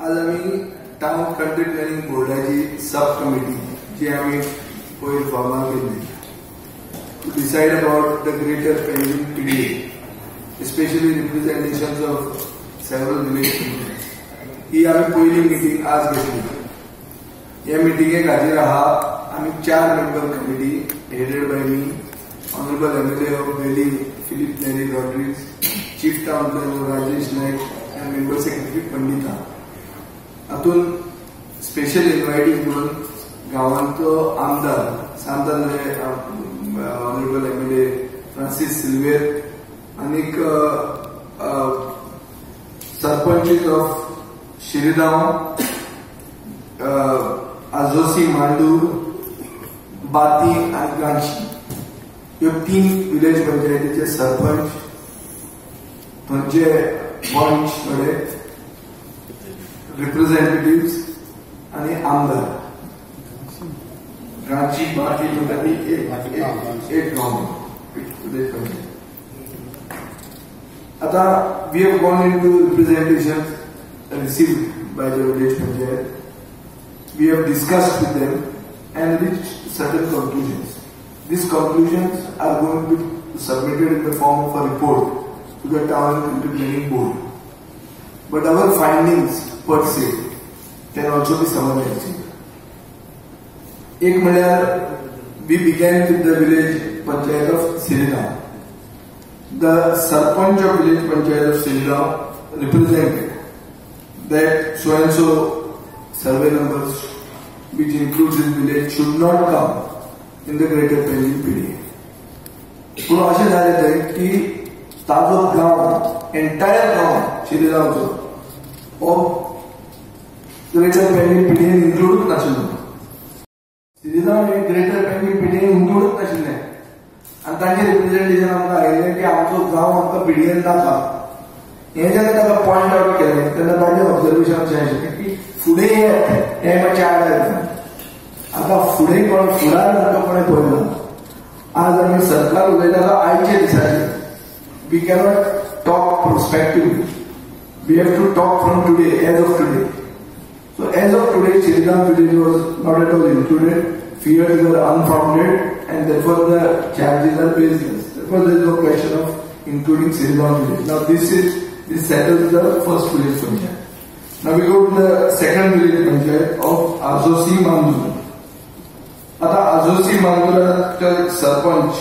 आज आम्ही town country planning बोर्डाची सब कमिटी जी आम्ही पयर फॉर्मात केली to decide about the greater Panjim PDA, especially representations of several village communities. ही आम्ही पहिली मीटिंग आज घेतली. या मीटिंगे खातीर आम्ही 4 member committee headed by me, honourable MLA of Delhi Philip Neri Rodriguez, Chief Town Planner Rajesh Naik and Member Secretary Pandita. हातून special इन्व्हायटीज म्हणून गावांचो आमदार सांतांद्रे ऑनरेबल MLA फ्रांसिस सिल्वेर आनीक सरपंच ऑफ शिरगांव, आजोसी मांडूर, बाती आणि गांची ह्यो 3 विलेज पंचायतीचे सरपंच, थंयचे पंच रिप्रेझेंटेटिव्स आणि आमदार गांची बाती एक गाव. आता we have gone into representations received by the village panchayat. We have discussed with them and reached certain conclusions. These conclusions are going to be submitted in the form of a report to the town and country planning board. But our findings per se can also be summarized. एक म्हणल्यार we began with the village panchayat of Sirgaon. The sarpanch of village panchayat of Sirgaon represented that so and so survey numbers which includes this village should not come in the greater Penjim PDA. पूण अशें जालें थंय की ताजो गांव entire गांव शिरगांवचो हो greater Panjim PDA इन्क्लूडूच नाशिल्लो. शिरगांव हे ग्रेटर पेंजिम PDA इन्क्लूडूच नाशिल्लें आनी तांचे रिप्रेझेंटेशन आमकां आयिल्लें की आमचो गांव आमकां PDA नाका. हे जेन्ना ताका पॉयंट आउट केलें तेन्ना ताचें ऑब्जर्वेशन अशें आशिल्लें की फुडें हे मातशें आड येता. आता फुडें कोण फुडार जाता कोणें पळयना. आज आमी सरकार उलयता आयचे दिसाचे. We cannot talk prospectively. We have to talk from today, as of today. So as of today, Sirgaon village was not at all included. Fears were unfounded, and therefore the charges are baseless. Therefore, there is no question of including Sirgaon village. Now this settles the first village panchayat. Now we go to the second village panchayat of Azosi Mandur. आता Azosi Manduraचे sarpanch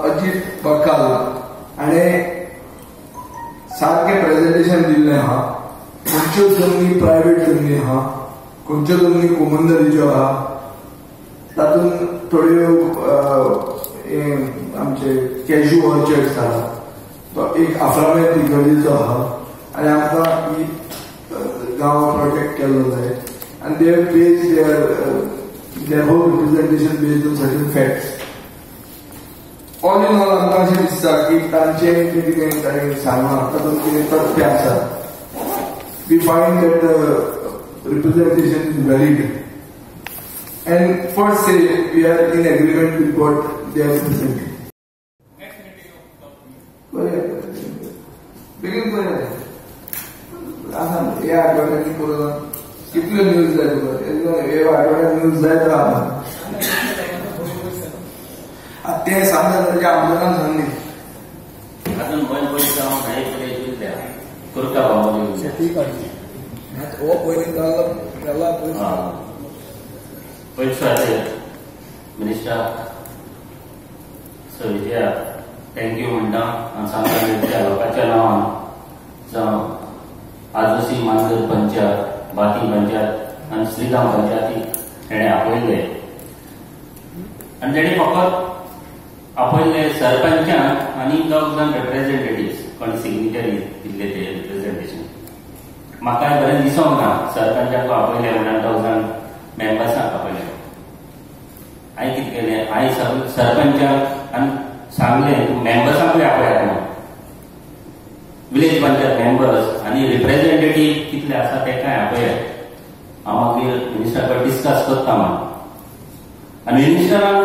Ajit बकाल आणि सारखे presentation दिल्ले आहा. खंयच्यो जमनी private जमनी आहा, खंयच्यो जमनी कोमंदरीच्यो आहा, तातूंत थोड्यो आमचे कॅज्यू ऑर्चर्ड्स आहा, तो एक अफ्रामेल तिगडीचो आहा आनी आमकां ही गांव प्रोटेक्ट केल्लो जाय. आनी they have based their whole representation based on certain facts. All in all, आमकां अशें दिसता की तांचें कितें ताणें सांगलां तातूंत कितें तथ्य आसा. We find that the representation is valid and per se we are in agreement with what they are representing. Begin करूया. आता या आठवड्याची करूया. कितल्यो न्यूज जाय तुका? हे आठवड्यात न्यूज जाय तर ते सांगता ताचे आमदारान सांगली अजून गोंय पयलीं हांव घाई पळय करता बाबा ती काडची हो पयलीं केला पयलीं मिनिस्टर सो विजया थँक्यू म्हणटा आनी सांगता लोकांच्या नांवान जावं आजोसी मांजर पंचायत, बाती पंचायत आणि श्रीगांव पंचायती तेणे आपयले आनी तेणे फकत आपयले सरपंचाक आनी 2 जाण रिप्रेझेंटेटिव्स कोण सिग्नेचरी दिल्ले ते रिप्रेझेंटेशन. म्हाका बरें दिसोंक ना सरपंचाक आपयले म्हणून 2 जाण मेंबर्सांक आपयले. हांवें कितें केलें, हांवें सरपंचाक आनी सांगलें मेंबर्सांकूय आपयात म्हणून. विलेज पंचायत मेंबर्स आणि रिप्रेझेंटेटिव्ह कितले आसा ते काय आपयात. हांव मागीर मिनिस्टरा कडेन डिस्कस करता म्हणून. आनी मिनिस्टरान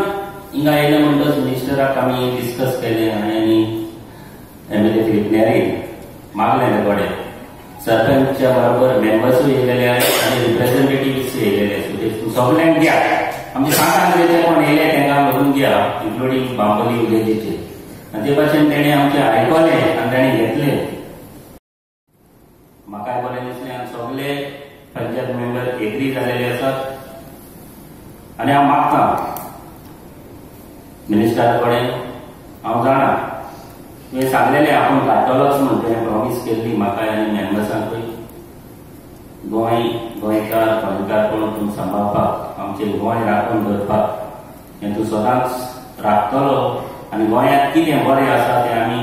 हिंगा येयले म्हणटच मिनिस्टराक आमी डिस्कस केलें आनी MLA फिलिप नेरी मागलें ते कडेन सरपंचच्या बरोबर मेंबर्स येयलेले आणि रिप्रेझेंटेटिव्ह येयलेले सो सगळ्यांक घ्या आमचे सांगले कोण येयले तांकां भरून घ्या इन्क्लुडींग बांबोली विलेजीचे आणि ते भाशेन तेणे आमचे आयकले आणि तेणे घेतले. म्हाकाय बरें दिसलें आनी सगळे पंचायत मेंबर एग्री जालेले आसात आनी हांव मागतां मिनिस्टरा कडेन हांव जाणा तुवें सांगलेलें आपूण काडटलोच म्हूण तुवें प्रॉमीस केल्ली म्हाका आनी मेंबर्सांकूय गोंयकार कोण तूं सांबाळपाक आमचें गोंय राखून दवरपाक हें तूं सदांच राखतलो आनी गोंयांत कितें बरें आसा तें आमी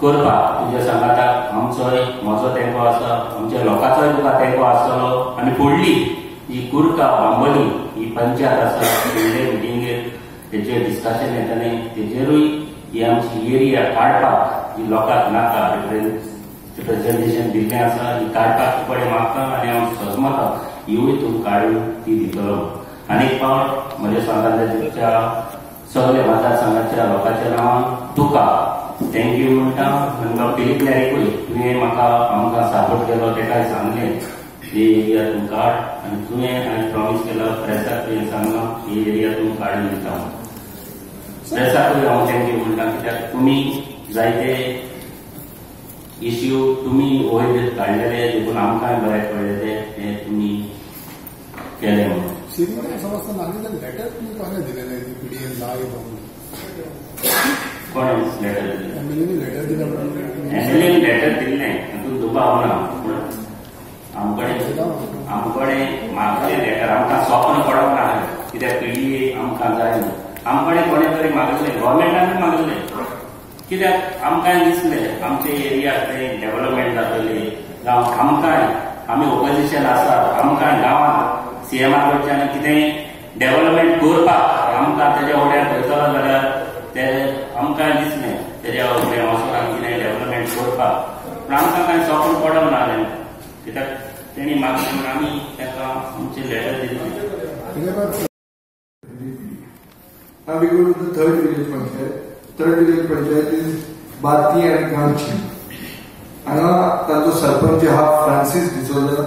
करपाक तुज्या सांगाताक आमचोय म्हजो तेंको आसा आमच्या लोकांचोय तुका तेंको आसतलो आनी फुडली ही कुर्का बांबोली ही पंचायत आसा फुडले मिटिंगेर तेजेर डिस्कशन येतलें तेजेरूय ही आमची एरिया काडपाक ही लोकांक नाका रिप्रेझेंटेशन दिल्लें आसा ही काडपाक कडेन मागता आनी हांव सहमता हिवूय तूं काडून ती दितलो. आनीक फावट म्हज्या सांगाच्या सगळे मतदारसंघाच्या लोकांच्या नांवान तुका थँक्यू म्हणटा आनी म्हाका फिलीप लॅरिकूय तुवें म्हाका आमकां सपोर्ट केलो तेकाय सांगलें ही एरिया तूं काड आनी तुवें हांवें प्रॉमीस केलो प्रेसाक तुवें सांगलां ही एरिया तूं काडून दिता प्रेसाकूय हांव थँक्यू म्हणटा कित्याक तुमी जायते इश्यू तुमी वयर काडलेले देखून आमकांय बरें पडलेले ते तुमी केले म्हणून कोण लेटर दिलें एमएलएन लेटर दिल्लें तूं दुबाव ना पूण आमकडे मागलें लेटर आमकां स्वप्न पडप ना कित्याक पिडीए आमकां जाय आमकडे कोणे तरी मागले गव्हर्मेंटान मागले कित्याक आमकांय दिसलें आमचे एरियाक तें डेव्हलपमेंट जातलें जावं आमकांय आमी ओपोजिशन आसात आमकांय गांवांत सीएमा कडच्यान कितेंय डेव्हलपमेंट करपाक आमकां तेज्या फुड्यान धरतलो जाल्यार ते आमकांय दिसलें तेज्या फुडें वचोन कितेंय डेव्हलपमेंट करपाक पूण आमकां कांय स्वप्न पडप नासलें कित्याक तेणी मागलें म्हूण आमी ताका आमचें लेटर दिलें. Now we go to the third village panchayat. Third village panchayat is Bati and Ganchi. हांगा ताचो सरपंच हा फ्रांसीस डिसोजा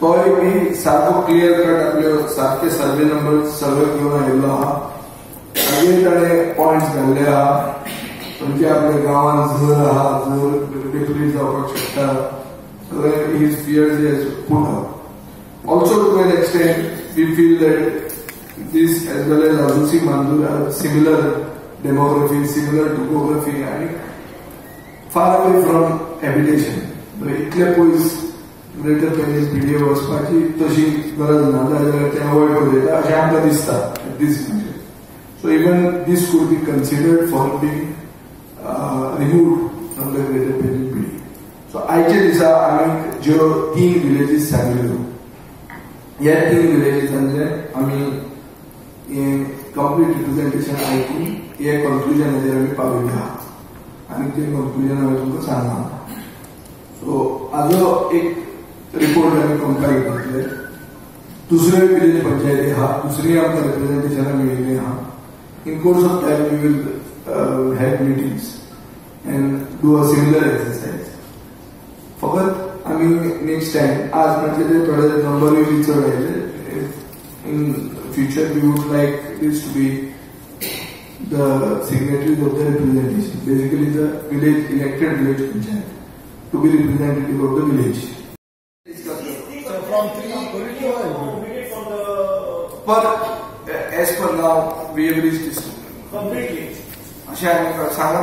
तोय बी सारको क्लियर कट आपले सारखे सर्वे नंबर सगळे घेवन आयिल्लो आहा मागीर ताणें पॉयंट्स घाल्ले आहा म्हणजे आपल्या गांवांत झर आहा झर डिप्लीट जावपाक शकता सगळे हीज फियर्स हे पूट आहा also to an extent we feel that this as well as Azusi Mandur have similar demography, similar topography and far away from habitation. But इतले पयस ग्रेटर पेरीन PDA वचपाची तशी गरज ना जाल्यार ते अवॉयड करता अशें आमकां दिसता at this point. So even this could be considered for being removed from the greater पेरीन PDA. So आयच्या दिसा आमी ज्यो 3 villages सांगिल्ल्यो ह्या 3 villages आमी कंप्लीट रिप्रेझेंटेशन आयकून हे कन्क्लुजनाचेर आमी पाविल्ले आहा आनी ते कन्क्लुजन हांवें तुमकां सांगलां. सो हाजो एक रिपोर्ट आमी कंपायल करतले. दुसरे विलेज पंचायती आहा दुसरी आमकां रिप्रेझेंटेशनां मेळिल्लीं आहा. In course of time we will have meetings and do a similar exercise. फकत आमी नेक्स्ट टायम आज म्हणजे ते थोडे नंबरूय बी चड आयले. In future we would like this to be the signatories of the representation, basically the village elected village panchayat to be representative of the village. So from 3 but as per now we have reached this completely. अशें आमी Sangla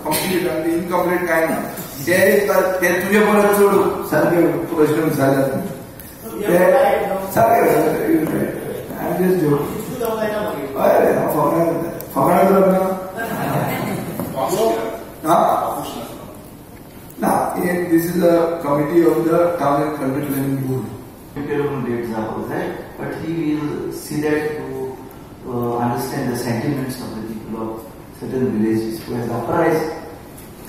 complete आनी incomplete कांय ना ते तुजे परत चड सारके प्रश्न विचारल्यात ते सारके I'm just joking. This is a committee of the Town and Country Planning Board. But he will see that to understand the sentiments of the people of certain villages who has uprised.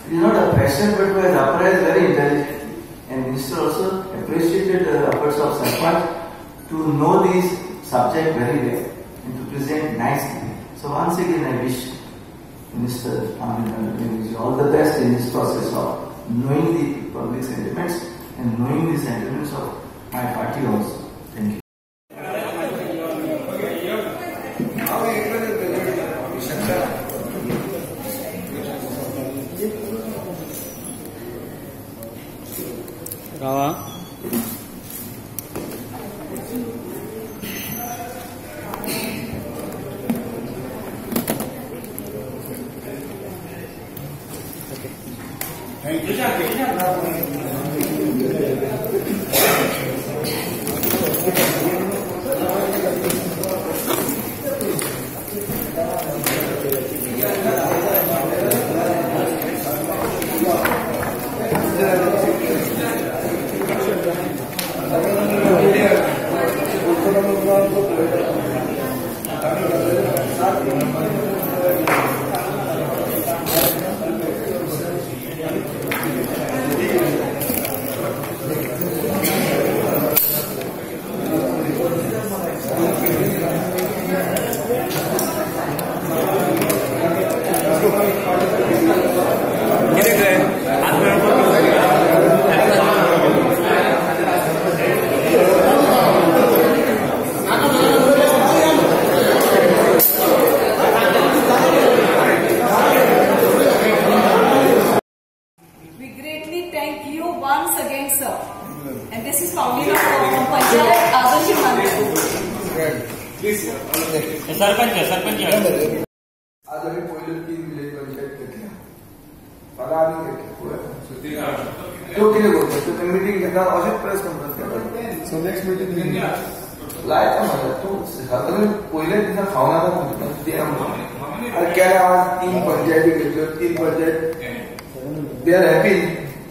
He is not a passion, but who has uprised very intelligent. And Minister also appreciated the efforts of Sarpanch to know these subject very well and to present nicely. So once again I wish Minister all the best in this process of knowing the public sentiments and knowing the sentiments of my party also. Thank you. Rawa. Thank you once again, sir. And this is Paulina from Panchayat Adarsh Mandal. Please. Sarpanch आज आम्ही पहिले 3 village panchayat घेतल्या. मला आम्ही घेतल्या. तो किती बोलतो? तो मीटिंग घेतात असेच प्रेस कॉन्फरन्स करतात. सो नेक्स्ट मीटिंग लायक मला तू सगळं पहिले तिथं खावणार होतं ते आम्हाला केल्या आज 3 पंचायती घेतल्या. 3 panchayat they are happy.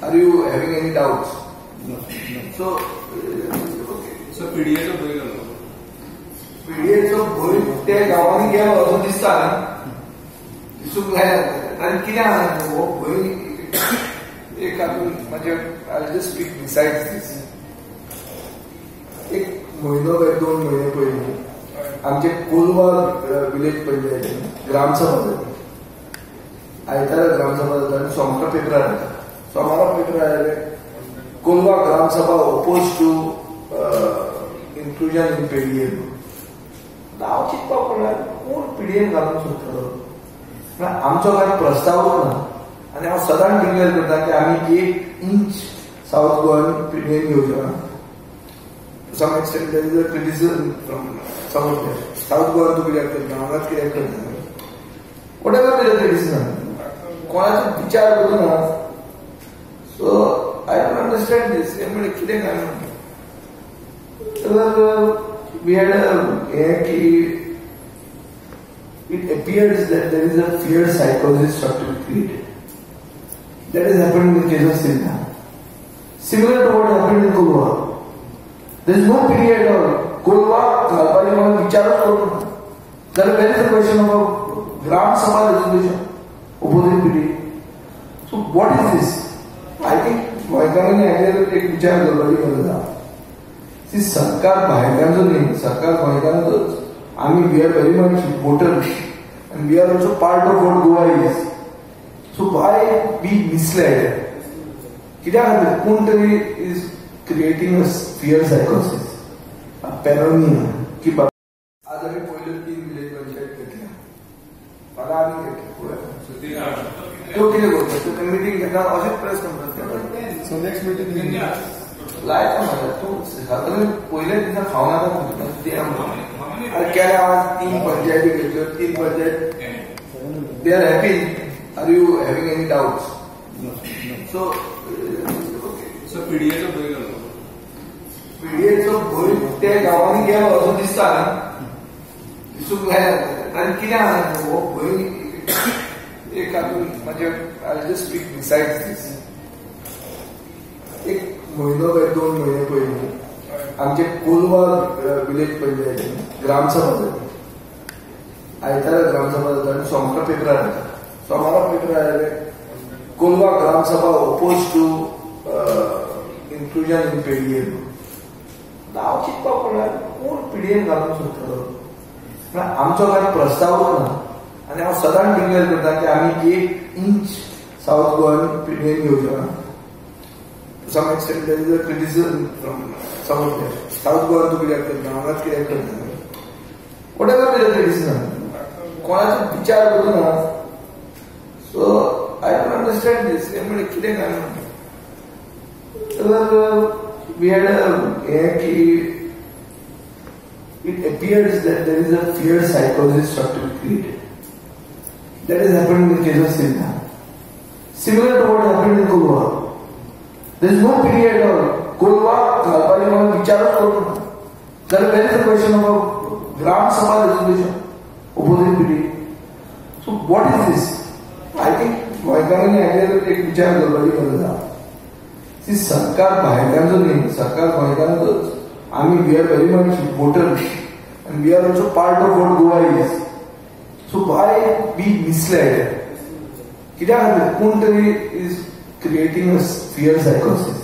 Are you having any doubts? So PDA चा बोल झाला. PDAचं बोल त्या गावाने गेलो असं दिसता ना. दिसून आणि किती बोल एक आपण म्हणजे I just speak beside this. एक महिनो 2 महिने पहिले आमचे कोलवा विलेज पंचायत ग्रामसभा जाली. आयतारा ग्रामसभा जाता आणि सोमवार पेपर आला. सोमवार पेपर आले Colva gram sabha oppose to inclusion in PDA. नाव चिंता पडला कोण PDA घालून सोडतो. आमचो काय प्रस्ताव ना आणि हांव सदांच डिक्लेअर करता की आम्ही 1 इंच साऊथ गोवन PDA घेवचो ना. Some extent there is a criticism from South Goan तू कित्याक करता हांगाच कित्याक करता वॉट एव्हर देयर क्रिटिसिझम कोणाचो विचार करूं ना. सो आय डोंट अंडरस्टँड दिस. म्हणजे कितें काय we had it appears that there is a fear psychosis sought to be created. That has happened in the case of Sindha. Similar to what happened in Kolwa. There is no PDA at all. Kolwa, Galpani Mala Vichara Kolwa. Then there is a question about Gram Sabha resolution opposing PDA. So what is this? I think Vaikamani idea to take Vichara Galpani Mala. सरकार भायल्याचो न्ही. सरकार गोंयकारांचोच. आमी we are very much voters and we are also part of what Goa is. So why be misled? कित्याक खातीर कोण तरी is creating a fear सायकोसिस, अ पॅरोनिया की आज आमी पयल्यो 3 विलेज पंचायत घेतल्या. मला आमी घेतल्या. तो कितें करता? तो मीटिंग घेतात अशेंच प्रेस कॉन्फरन्स करतात. सो नेक्स्ट मीटिंग लायक मला तू सगळं पहिले तिथं खावणार होतं ते आम्हाला केल्या आज 3 पंचायती घेतल्या. 3 panchayat they are happy. Are you having any doubts? So PDA चा बोल झाला. PDAचं बोल त्या गावाने गेलो असं दिसता ना. दिसून आणि किती बोल एक आपण म्हणजे I just speak beside this. एक महिनो 2 महिने पहिले आमचे कोलवा विलेज पंचायत ग्रामसभा जाली. आयतारा ग्रामसभा जाता आणि सोमवार पेपर आला. सोमवार पेपर आले Colva gram sabha oppose to inclusion in PDA. नाव चिंता पडला कोण PDA घालून सोडतो. आमचो काय प्रस्ताव ना आणि हांव सदांच डिक्लेअर करता की आमी 1 इंच साऊथ गोवन PDA घेवचो ना. To some extent, there is a criticism from some of them. South Goa to be acted, North be acted. Whatever the criticism, कोणाचा विचार करू ना. So I don't understand this. त्यामुळे किती कारण. तर we had it appears that there is a fear psychosis structure created. That has happened in the case of Sindha. Similar to what happened in Kulwa. There is no pity at all. Kulwa, Kalpali, Vicharas Kulwa. There is a question of Gram Sabha resolution, opposing pity. So what is this? I think Vaidyanani idea will take Vichar Kalpali Kalpali. See, Sarkar Bhaidanzo name, Sarkar Bhaidanzo, I mean, we are very much voters and we are also part of what Goa is. So why be misled? Kidahari is creating a fear psychosis.